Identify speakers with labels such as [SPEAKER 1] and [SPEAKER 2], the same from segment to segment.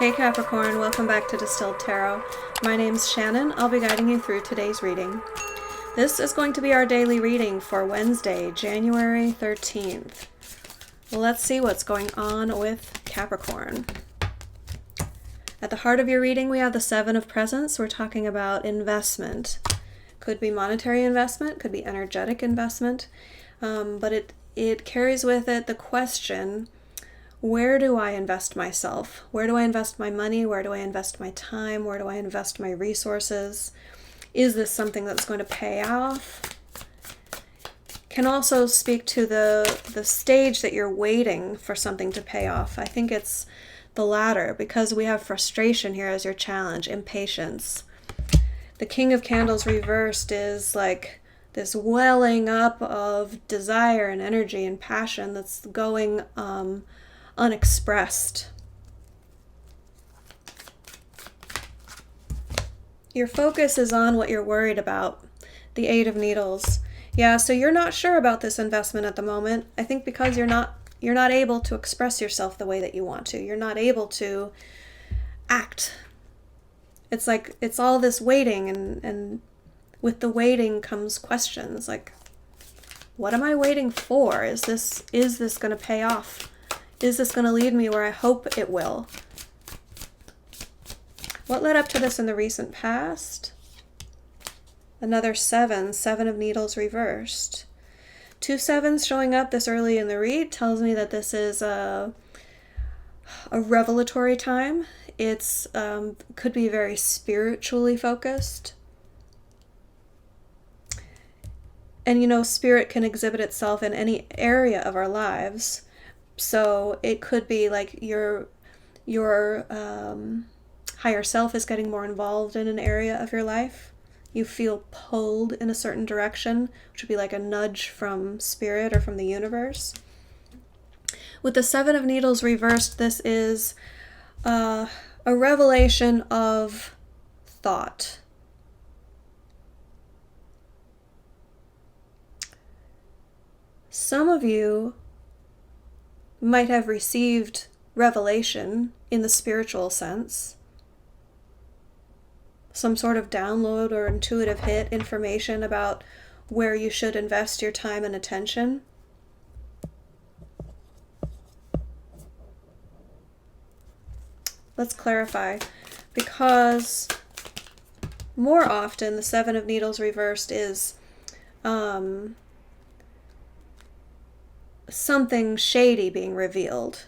[SPEAKER 1] Hey Capricorn, welcome back to Distilled Tarot. My name's Shannon. I'll be guiding you through today's reading. This is going to be our daily reading for Wednesday, January 13th. Let's see what's going on with Capricorn. At the heart of your reading, we have the Seven of Presents. We're talking about investment. Could be monetary investment, could be energetic investment, but it carries with it the question, where do I invest myself? Where do I invest my money? Where do I invest my time? Where do I invest my resources? Is this something that's going to pay off? Can also speak to the stage that you're waiting for something to pay off. I think it's the latter, because we have frustration here as your challenge, impatience. The King of Candles reversed is like this welling up of desire and energy and passion that's going unexpressed. Your focus is on what you're worried about. The Eight of Needles. Yeah, so you're not sure about this investment at the moment. I think because you're not able to express yourself the way that you want to. You're not able to act. It's like it's all this waiting, and with the waiting comes questions like, what am I waiting for? Is this going to pay off? Is this going to lead me where I hope it will? What led up to this in the recent past? Another seven of Needles reversed. 2 sevens showing up this early in the read tells me that this is a revelatory time. It's could be very spiritually focused. And you know, spirit can exhibit itself in any area of our lives. So it could be like your higher self is getting more involved in an area of your life. You feel pulled in a certain direction, which would be like a nudge from spirit or from the universe. With the Seven of Needles reversed, this is a revelation of thought. Some of you might have received revelation in the spiritual sense. Some sort of download or intuitive hit, information about where you should invest your time and attention. Let's clarify, because more often the Seven of Needles reversed is something shady being revealed,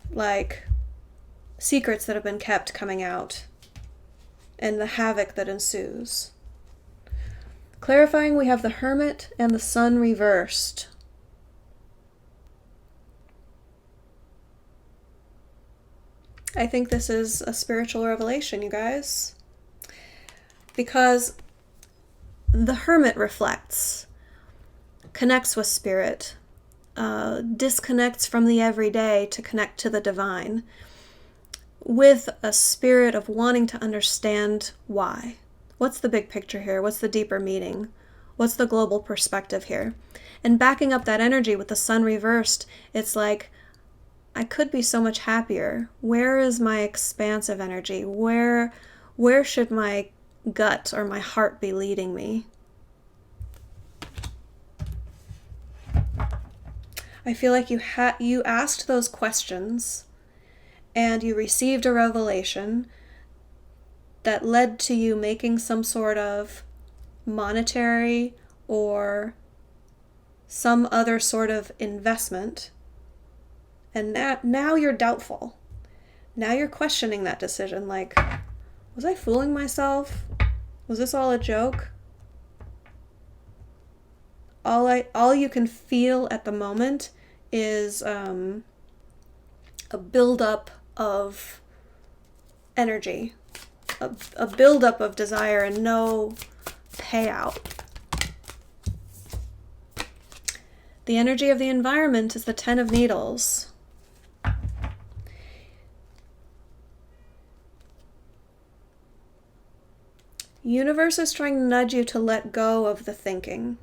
[SPEAKER 1] like secrets that have been kept coming out, and the havoc that ensues. Clarifying, we have the Hermit and the Sun reversed. I think this is a spiritual revelation, you guys, because the Hermit reflects, connects with spirit, disconnects from the everyday to connect to the divine, with a spirit of wanting to understand why. What's the big picture here? What's the deeper meaning? What's the global perspective here? And backing up that energy with the Sun reversed, it's like, I could be so much happier. Where is my expansive energy? Where should my gut or my heart be leading me? I feel like you asked those questions and you received a revelation that led to you making some sort of monetary or some other sort of investment. And now you're doubtful. Now you're questioning that decision, like, was I fooling myself? Was this all a joke? All you can feel at the moment is a buildup of energy, a buildup of desire, and no payout. The energy of the environment is the Ten of Needles. Universe is trying to nudge you to let go of the thinking.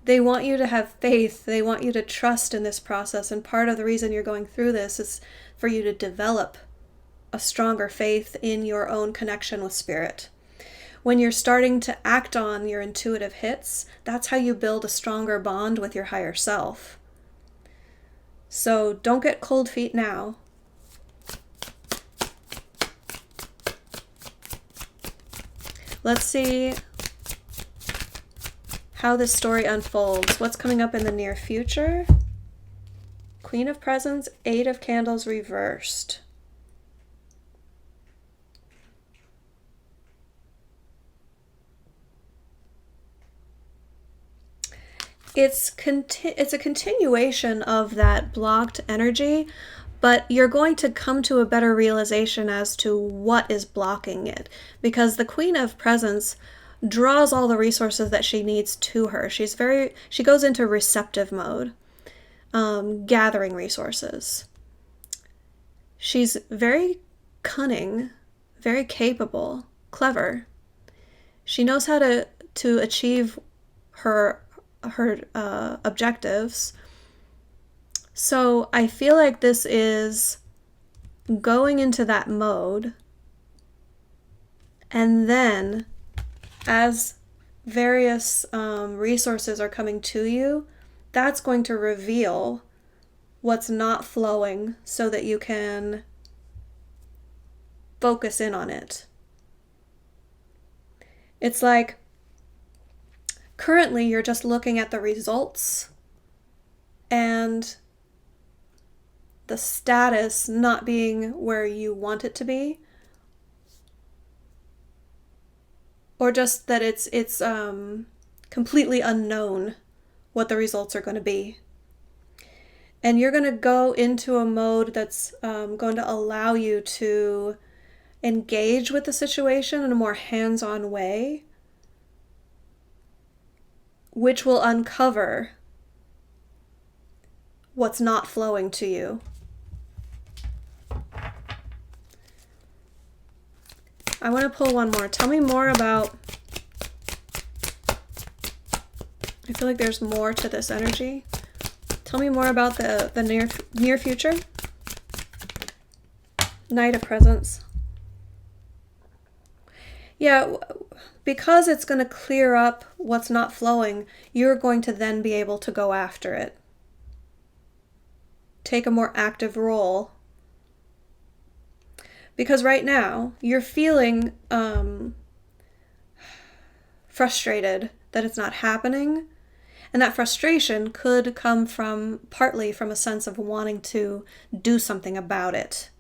[SPEAKER 1] They want you to have faith. They want you to trust in this process. And part of the reason you're going through this is for you to develop a stronger faith in your own connection with spirit. When you're starting to act on your intuitive hits, that's how you build a stronger bond with your higher self. So don't get cold feet now. Let's see how this story unfolds. What's coming up in the near future? Queen of Presents, Eight of Candles reversed. It's a continuation of that blocked energy, but you're going to come to a better realization as to what is blocking it, because the Queen of Presents draws all the resources that she needs to her. She goes into receptive mode, gathering resources. She's very cunning, very capable, clever. She knows how to achieve her objectives. So I feel like this is going into that mode, and then as various resources are coming to you, that's going to reveal what's not flowing so that you can focus in on it. It's like currently you're just looking at the results and the status not being where you want it to be, or just that it's completely unknown what the results are going to be. And you're going to go into a mode that's going to allow you to engage with the situation in a more hands-on way, which will uncover what's not flowing to you. I want to pull one more. Tell me more about... I feel like there's more to this energy. Tell me more about the near future. Knight of Presents. Yeah, because it's going to clear up what's not flowing, you're going to then be able to go after it. Take a more active role. Because right now, you're feeling frustrated that it's not happening. And that frustration could come partly from a sense of wanting to do something about it.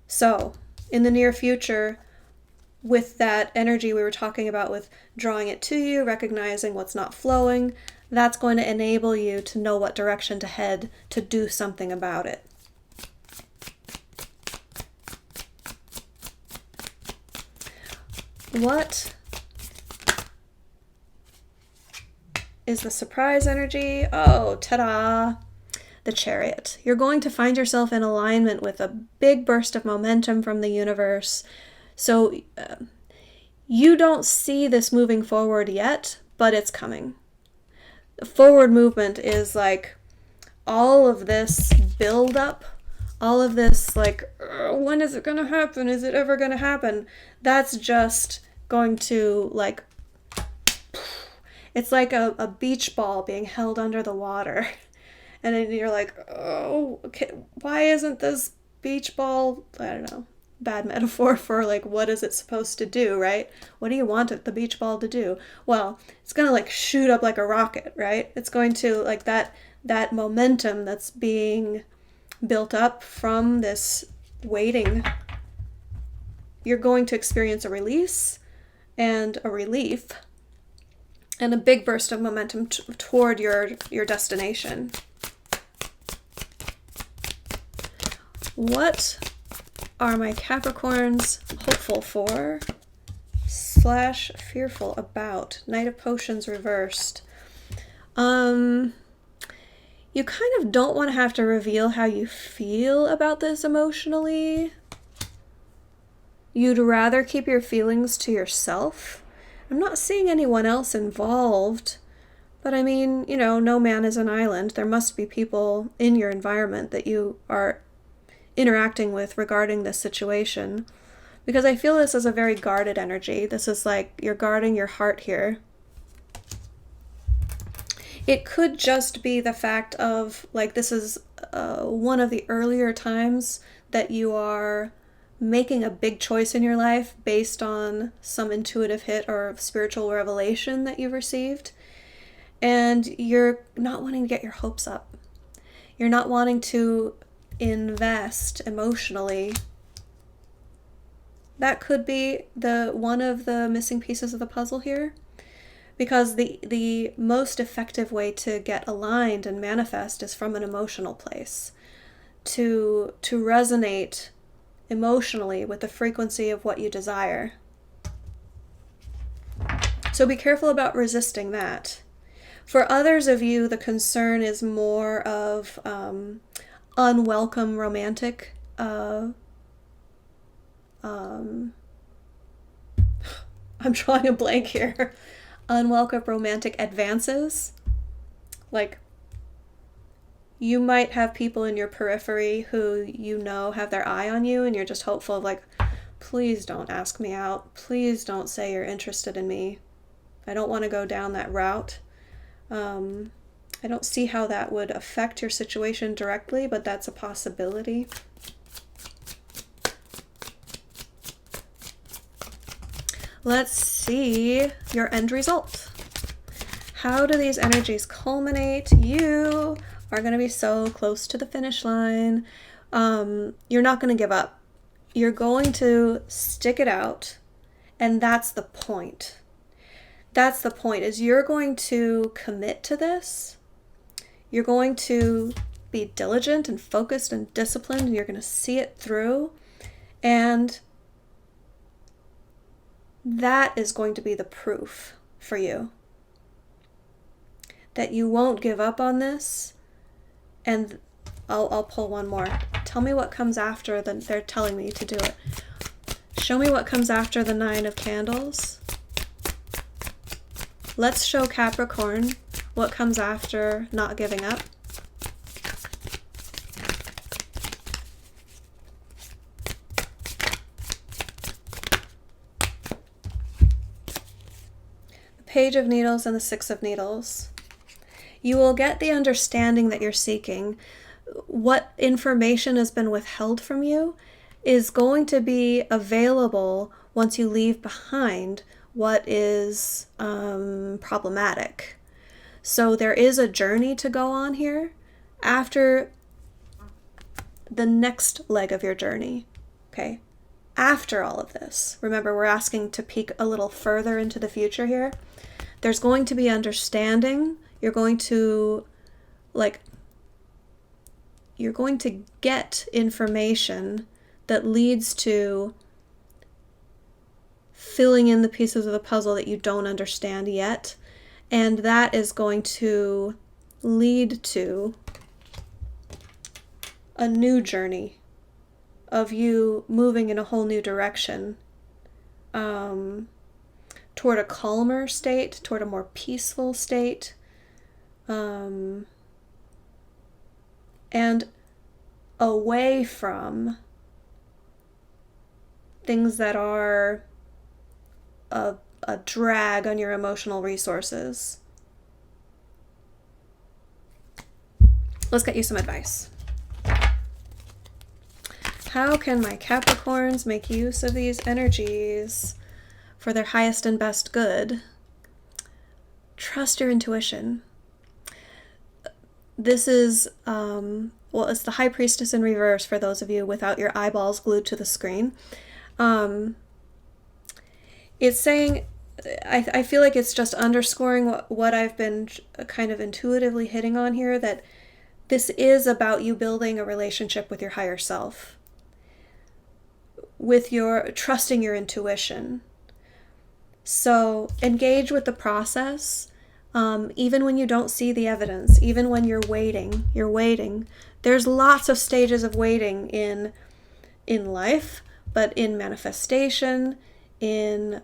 [SPEAKER 1] So, in the near future, with that energy we were talking about, with drawing it to you, recognizing what's not flowing, that's going to enable you to know what direction to head to do something about it. What is the surprise energy? Oh, ta-da! The Chariot. You're going to find yourself in alignment with a big burst of momentum from the universe. So you don't see this moving forward yet, but it's coming. The forward movement is like all of this build up, all of this like, when is it going to happen? Is it ever going to happen? That's just going to like, it's like a beach ball being held under the water. And then you're like, oh, okay, why isn't this beach ball, I don't know, bad metaphor for like, what is it supposed to do, right? What do you want the beach ball to do? Well, it's going to like shoot up like a rocket, right? It's going to like that momentum that's being built up from this waiting. You're going to experience a release and a relief and a big burst of momentum toward your destination. What are my Capricorns hopeful for / fearful about? Knight of Potions reversed. You kind of don't want to have to reveal how you feel about this emotionally. You'd rather keep your feelings to yourself. I'm not seeing anyone else involved, but I mean, you know, no man is an island. There must be people in your environment that you are interacting with regarding this situation, because I feel this is a very guarded energy. This is like you're guarding your heart here. It could just be the fact of, like, this is one of the earlier times that you are making a big choice in your life based on some intuitive hit or spiritual revelation that you've received. And you're not wanting to get your hopes up. You're not wanting to invest emotionally. That could be one of the missing pieces of the puzzle here. Because the most effective way to get aligned and manifest is from an emotional place. To resonate emotionally with the frequency of what you desire. So be careful about resisting that. For others of you, the concern is more of unwelcome romantic I'm drawing a blank here. Unwelcome romantic advances. Like, you might have people in your periphery who you know have their eye on you, and you're just hopeful of, like, please don't ask me out. Please don't say you're interested in me. I don't want to go down that route. I don't see how that would affect your situation directly, but that's a possibility. Let's see your end result. How do these energies culminate? You are going to be so close to the finish line. You're not going to give up. You're going to stick it out. And that's the point. That's the point, is you're going to commit to this. You're going to be diligent and focused and disciplined, and you're going to see it through. And that is going to be the proof for you that you won't give up on this. And I'll pull one more. Tell me what comes after they're telling me to do it. Show me what comes after the 9 of Candles. Let's show Capricorn what comes after not giving up. Page of Needles and the 6 of Needles. You will get the understanding that you're seeking. What information has been withheld from you is going to be available once you leave behind what is problematic. So there is a journey to go on here after the next leg of your journey. Okay? After all of this, remember, we're asking to peek a little further into the future here. There's going to be understanding. You're going to get information that leads to filling in the pieces of the puzzle that you don't understand yet. And that is going to lead to a new journey of you moving in a whole new direction, toward a calmer state, toward a more peaceful state, and away from things that are a drag on your emotional resources. Let's get you some advice. How can my Capricorns make use of these energies for their highest and best good? Trust your intuition. This is, it's the High Priestess in reverse for those of you without your eyeballs glued to the screen. It's saying, I feel like it's just underscoring what I've been kind of intuitively hitting on here, that this is about you building a relationship with your higher self, with your trusting your intuition. So engage with the process, even when you don't see the evidence, even when you're waiting. There's lots of stages of waiting in life, but in manifestation, in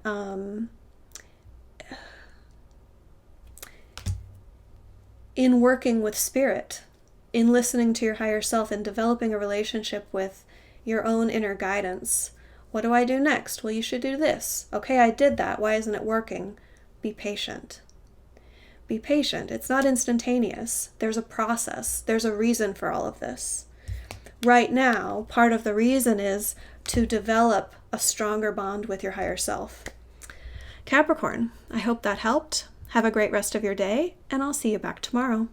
[SPEAKER 1] working with spirit, in listening to your higher self and developing a relationship with your own inner guidance. What do I do next? Well, you should do this. Okay, I did that. Why isn't it working? Be patient. Be patient. It's not instantaneous. There's a process. There's a reason for all of this. Right now, part of the reason is to develop a stronger bond with your higher self. Capricorn, I hope that helped. Have a great rest of your day, and I'll see you back tomorrow.